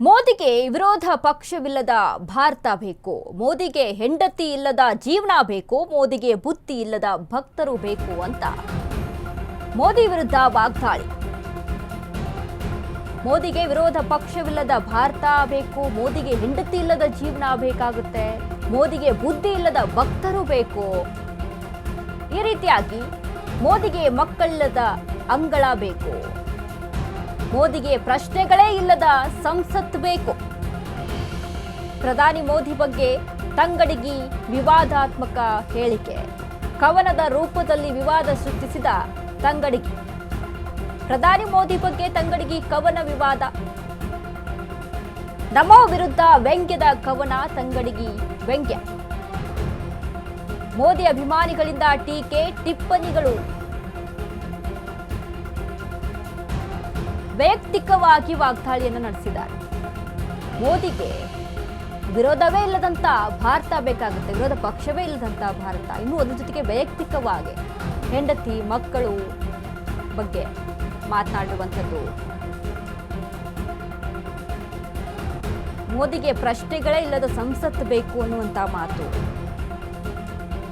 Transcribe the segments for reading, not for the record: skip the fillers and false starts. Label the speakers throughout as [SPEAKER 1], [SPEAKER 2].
[SPEAKER 1] ಮೋದಿಗೆ ವಿರೋಧ ಪಕ್ಷವಿಲ್ಲದ ಭಾರತ ಬೇಕು. ಮೋದಿಗೆ ಹೆಂಡತಿ ಇಲ್ಲದ ಜೀವನ ಬೇಕು. ಮೋದಿಗೆ ಬುದ್ಧಿ ಇಲ್ಲದ ಭಕ್ತರು ಬೇಕು ಅಂತ ಮೋದಿ ವಿರುದ್ಧ ವಾಗ್ದಾಳಿ. ಮೋದಿಗೆ ವಿರೋಧ ಪಕ್ಷವಿಲ್ಲದ ಭಾರತ ಬೇಕು. ಮೋದಿಗೆ ಹೆಂಡತಿ ಇಲ್ಲದ ಜೀವನ ಬೇಕಾಗುತ್ತೆ. ಮೋದಿಗೆ ಬುದ್ಧಿ ಇಲ್ಲದ ಭಕ್ತರು ಬೇಕು. ಈ ರೀತಿಯಾಗಿ ಮೋದಿಗೆ ಮಕ್ಕಳಿಲ್ಲದ ಅಂಗಳ ಬೇಕು. ಮೋದಿಗೆ ಪ್ರಶ್ನೆಗಳೇ ಇಲ್ಲದ ಸಂಸತ್ ಬೇಕು. ಪ್ರಧಾನಿ ಮೋದಿ ಬಗ್ಗೆ ತಂಗಡಿಗಿ ವಿವಾದಾತ್ಮಕ ಹೇಳಿಕೆ. ಕವನದ ರೂಪದಲ್ಲಿ ವಿವಾದ ಸೃಷ್ಟಿಸಿದ ತಂಗಡಿಗಿ. ಪ್ರಧಾನಿ ಮೋದಿ ಬಗ್ಗೆ ತಂಗಡಿಗಿ ಕವನ ವಿವಾದ. ನಮೋ ವಿರುದ್ಧ ವ್ಯಂಗ್ಯದ ಕವನ. ತಂಗಡಿಗಿ ವ್ಯಂಗ್ಯ. ಮೋದಿ ಅಭಿಮಾನಿಗಳಿಂದ ಟೀಕೆ ಟಿಪ್ಪಣಿಗಳು. ವೈಯಕ್ತಿಕವಾಗಿ ವಾಗ್ದಾಳಿಯನ್ನು ನಡೆಸಿದ್ದಾರೆ. ಮೋದಿಗೆ ವಿರೋಧವೇ ಇಲ್ಲದಂತ ಭಾರತ ಬೇಕಾಗುತ್ತೆ. ವಿರೋಧ ಪಕ್ಷವೇ ಇಲ್ಲದಂತ ಭಾರತ. ಇನ್ನು ಅದ್ರ ಜೊತೆಗೆ ವೈಯಕ್ತಿಕವಾಗಿ ಹೆಂಡತಿ ಮಕ್ಕಳು ಬಗ್ಗೆ ಮಾತನಾಡುವಂಥದ್ದು. ಮೋದಿಗೆ ಪ್ರಶ್ನೆಗಳೇ ಇಲ್ಲದ ಸಂಸತ್ ಬೇಕು ಅನ್ನುವಂತ ಮಾತು.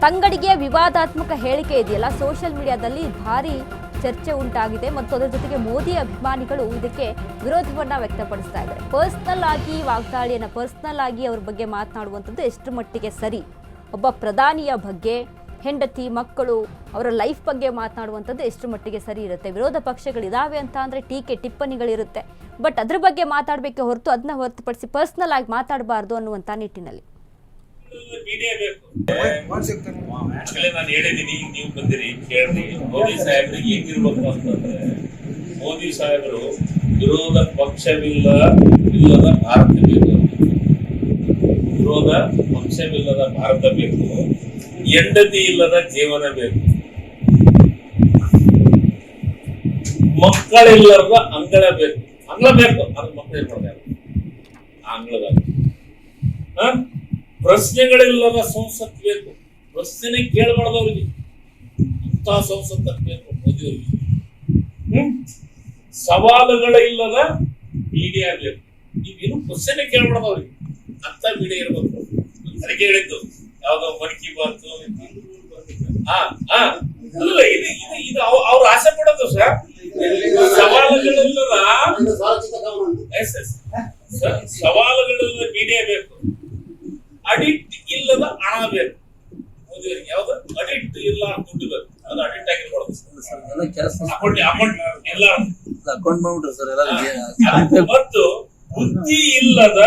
[SPEAKER 1] ತಂಗಡಿಗೆ ವಿವಾದಾತ್ಮಕ ಹೇಳಿಕೆ ಇದೆಯಲ್ಲ, ಸೋಷಿಯಲ್ ಮೀಡಿಯಾದಲ್ಲಿ ಭಾರಿ ಚರ್ಚೆ ಉಂಟಾಗಿದೆ ಮತ್ತು ಅದರ ಜೊತೆಗೆ ಮೋದಿ ಅಭಿಮಾನಿಗಳು ಇದಕ್ಕೆ ವಿರೋಧವನ್ನ ವ್ಯಕ್ತಪಡಿಸ್ತಾ ಇದ್ದಾರೆ. ಪರ್ಸನಲ್ ಆಗಿ ವಾಗ್ದಾಳಿಯನ್ನ, ಪರ್ಸನಲ್ ಆಗಿ ಅವ್ರ ಬಗ್ಗೆ ಮಾತನಾಡುವಂಥದ್ದು ಎಷ್ಟು ಮಟ್ಟಿಗೆ ಸರಿ? ಒಬ್ಬ ಪ್ರಧಾನಿಯ ಬಗ್ಗೆ, ಹೆಂಡತಿ ಮಕ್ಕಳು ಅವರ ಲೈಫ್ ಬಗ್ಗೆ ಮಾತನಾಡುವಂಥದ್ದು ಎಷ್ಟು ಮಟ್ಟಿಗೆ ಸರಿ ಇರುತ್ತೆ? ವಿರೋಧ ಪಕ್ಷಗಳಿದಾವೆ ಅಂತ ಅಂದರೆ ಟೀಕೆ ಟಿಪ್ಪಣಿಗಳಿರುತ್ತೆ. ಬಟ್ ಅದ್ರ ಬಗ್ಗೆ ಮಾತಾಡಬೇಕೆ ಹೊರತು ಅದನ್ನ ಹೊರತುಪಡಿಸಿ ಪರ್ಸನಲ್ ಆಗಿ ಮಾತಾಡಬಾರ್ದು ಅನ್ನುವಂಥ ನಿಟ್ಟಿನಲ್ಲಿ
[SPEAKER 2] ನಾನು ಹೇಳಿದೀನಿ, ನೀವು ಬಂದಿರಿ ಕೇಳ್ರಿ. ಮೋದಿ ಸಾಹೇಬ್ರಿಗೆ ಹೆಂಗಿರ್ಬೇಕು ಅಂತಂದ್ರೆ, ಮೋದಿ ಸಾಹೇಬರು ವಿರೋಧ ಪಕ್ಷವಿಲ್ಲದ ಭಾರತ ಬೇಕು. ವಿರೋಧ ಪಕ್ಷವಿಲ್ಲದ ಭಾರತ ಬೇಕು. ಹೆಂಡತಿ ಇಲ್ಲದ ಜೀವನ ಬೇಕು. ಮಕ್ಕಳಿಲ್ಲದ ಅಂಗಳ ಬೇಕು. ಅಂಗಳ ಬೇಕು. ಅದು ಮಕ್ಕಳು ಇರ್ಬಾರ್ದು ಆ ಅಂಗಳದಾಗ. ಪ್ರಶ್ನೆಗಳಿಲ್ಲದ ಸಂಸತ್ ಬೇಕು. ಪ್ರಶ್ನೆ ಕೇಳಬಾರ್ದವ್ರಿಗೆ. ಇಂತಹ ಸಂಸತ್ ಬೇಕು ಮೋದಿಯವರಿಗೆ. ಸವಾಲುಗಳಿಲ್ಲದ ಮೀಡಿಯಾ ಬೇಕು. ನೀವೇನು ಪ್ರಶ್ನೆ ಕೇಳಬಾರ್ದವ್ರಿಗೆ ಅಂತ ಮೀಡಿಯಾ ಇರ್ಬೇಕು. ಅದಕ್ಕೆ ಹೇಳಿದ್ದು ಯಾವ್ದೋ ಮನ್ ಕಿ ಬಾತ್ ಅಲ್ಲ, ಇದು ಅವ್ರು ಆಸೆ ಪಡೋದು ಸರ್. ಸವಾಲುಗಳಿಲ್ಲದ ಸವಾಲುಗಳಿಲ್ಲದ ಮೀಡಿಯಾ ಬೇಕು. ಅಡಿಕ್ಟ್ ಇಲ್ಲದ ಹಣ ಬೇಕು ಮೋದಿಯವರಿಗೆ. ಯಾವ್ದು ಅಡಿಕ್ಟ್ ಇಲ್ಲ ದುಡ್ಡು ಬೇಕು. ಅದು ಅಡಿಕ್ಟ್ ಆಗಿರ್ಬಾರ್ದು. ಮತ್ತು ಬುದ್ಧಿ ಇಲ್ಲದ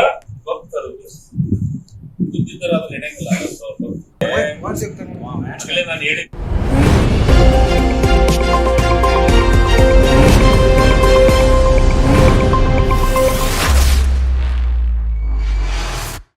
[SPEAKER 2] ಭಕ್ತರು. ಬುದ್ಧಿ ತರ ನಡೆಯಂಗಿಲ್ಲ. ನಾನು ಹೇಳಿದ